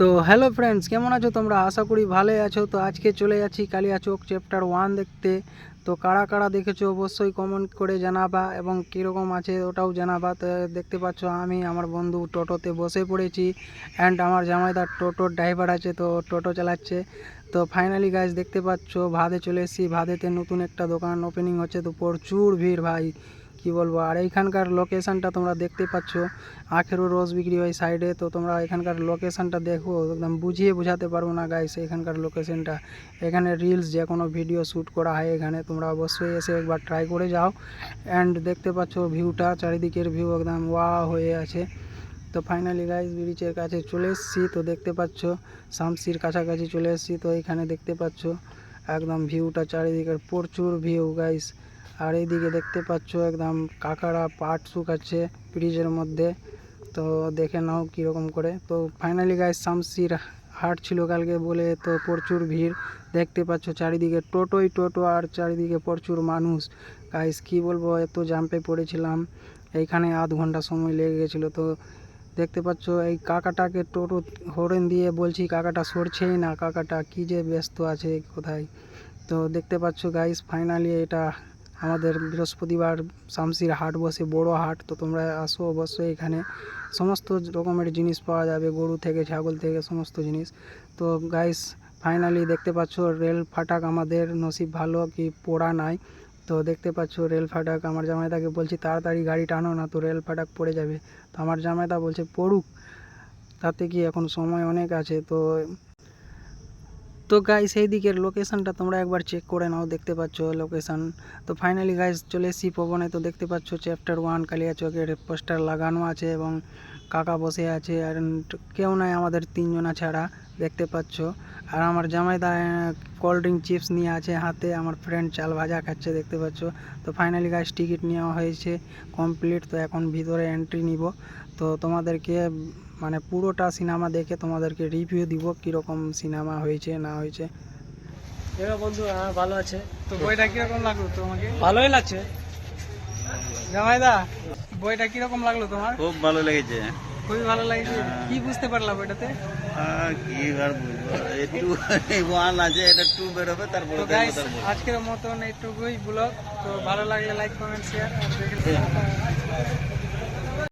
তো hello friends, কেমন আছো তোমরা? আশা করি ভালোই আছো। তো আজকে চলে যাচ্ছি কালিয়াচক চ্যাপ্টার 1 দেখতে। তো কারা কারা দেখেছো অবশ্যই কমেন্ট করে জানাবা এবং কীরকম আছে ওটাও জানাবা। তো দেখতে পাচ্ছ আমি আমার বন্ধু টোটোতে বসে পড়েছি অ্যান্ড আমার জামাইদার টোটোর ড্রাইভার আছে, তো টোটো চালাচ্ছে। তো ফাইনালি গাইজ দেখতে পাচ্ছ ভাদে চলে এসেছি। ভাদেতে নতুন একটা দোকান ওপেনিং হচ্ছে, তো প্রচুর ভিড় ভাই, কি বলবো। আর এইখানকার লোকেশনটা তোমরা দেখতে পাচ্ছ, আখেরও রস বিক্রি হয় সাইডে। তো তোমরা এখানকার লোকেশনটা দেখো, একদম বুঝিয়ে বোঝাতে পারবো না গাইস এখানকার লোকেশনটা। এখানে রিলস যে কোনো ভিডিও শ্যুট করা হয় এখানে, তোমরা অবশ্যই এসে একবার ট্রাই করে যাও। অ্যান্ড দেখতে পাচ্ছ ভিউটা, চারিদিকের ভিউ একদম ওয়া হয়ে আছে। তো ফাইনালি গাইস ব্রিজের কাছে চলে এসেছি। তো দেখতে পাচ্ছ শামসির কাছাকাছি চলে এসেছি। তো এখানে দেখতে পাচ্ছ একদম ভিউটা, চারিদিকের প্রচুর ভিউ গাইস। আর এইদিকে দেখতে পাচ্ছ একদম কাকারা পাট শুকাচ্ছে ব্রিজের মধ্যে। তো দেখে নাও কীরকম করে। তো ফাইনালি গাইস শামসির হাট ছিল কালকে বলে তো প্রচুর ভিড় দেখতে পাচ্ছ, চারিদিকে টোটোই টোটো আর চারিদিকে প্রচুর মানুষ। গাইস কি বলবো, এত জাম্পে পড়েছিলাম, এইখানে আধ ঘন্টা সময় লেগে গেছিলো। তো দেখতে পাচ্ছ এই কাকাটাকে টোটো হরেন দিয়ে বলছি, কাকাটা সরছেই না, কাকাটা কি যে ব্যস্ত আছে কোথায়। তো দেখতে পাচ্ছ গাইস ফাইনালি এটা আমাদের বৃহস্পতিবার শামসির হাট বসে, বড় হাট। তো তোমরা আসো অবশ্যই, এখানে সমস্ত রকমের জিনিস পাওয়া যাবে, গরু থেকে ছাগল থেকে সমস্ত জিনিস। তো গাইস ফাইনালি দেখতে পাচ্ছ রেল ফাটাক, আমাদের নসিব ভালো কি পোড়া নাই। তো দেখতে পাচ্ছ রেল ফাটাক, আমার জামাইদাকে বলছি তাড়াতাড়ি গাড়ি টানো না, তো রেল ফাটাক পড়ে যাবে। তো আমার জামাইদা বলছে পড়ুক, তাতে কি এখন সময় অনেক আছে। তো গাইস এই দিকের লোকেশনটা তোমরা একবার চেক করে নাও, দেখতে পাচ্ছ লোকেশন। তো ফাইনালি গাইস চলে এসেছি পবনে। তো দেখতে পাচ্ছ চ্যাপ্টার 1 কালিয়াচকের পোস্টার লাগানো আছে এবং কাকা বসে আছে, আর কেউ নাই আমাদের তিনজনা ছাড়া, দেখতে পাচ্ছ। আর আমার জামাইদা কোল্ড ড্রিঙ্ক চিপস নিয়ে আছে হাতে, আমার ফ্রেন্ড চাল ভাজা খাচ্ছে, দেখতে পাচ্ছ। তো ফাইনালি গাইস টিকিট নেওয়া হয়েছে কমপ্লিট। তো এখন ভিতরে এন্ট্রি নিব। তো তোমাদেরকে মানে পুরোটা সিনেমা দেখে তোমাদেরকে রিভিউ দিব কীরকম সিনেমা হয়েছে না হয়েছে। দেখো বন্ধু, হ্যাঁ ভালো আছে। তো বইটা কীরকম লাগলো তোমাকে? ভালোই লাগছে। জামাইদা বইটা কীরকম লাগলো তোমার? খুব ভালো লেগেছে। খুবই ভালো লাগছে। কি বুঝতে পারলা বইটাতে? কি আর বুঝবো, একটু ওয়ান আছে, এটা টু বেরোবে তারপর। তো গাইস আজকের মতন এইটুকুই ব্লগ। তো ভালো লাগলে লাইক কমেন্ট শেয়ার আর দেখে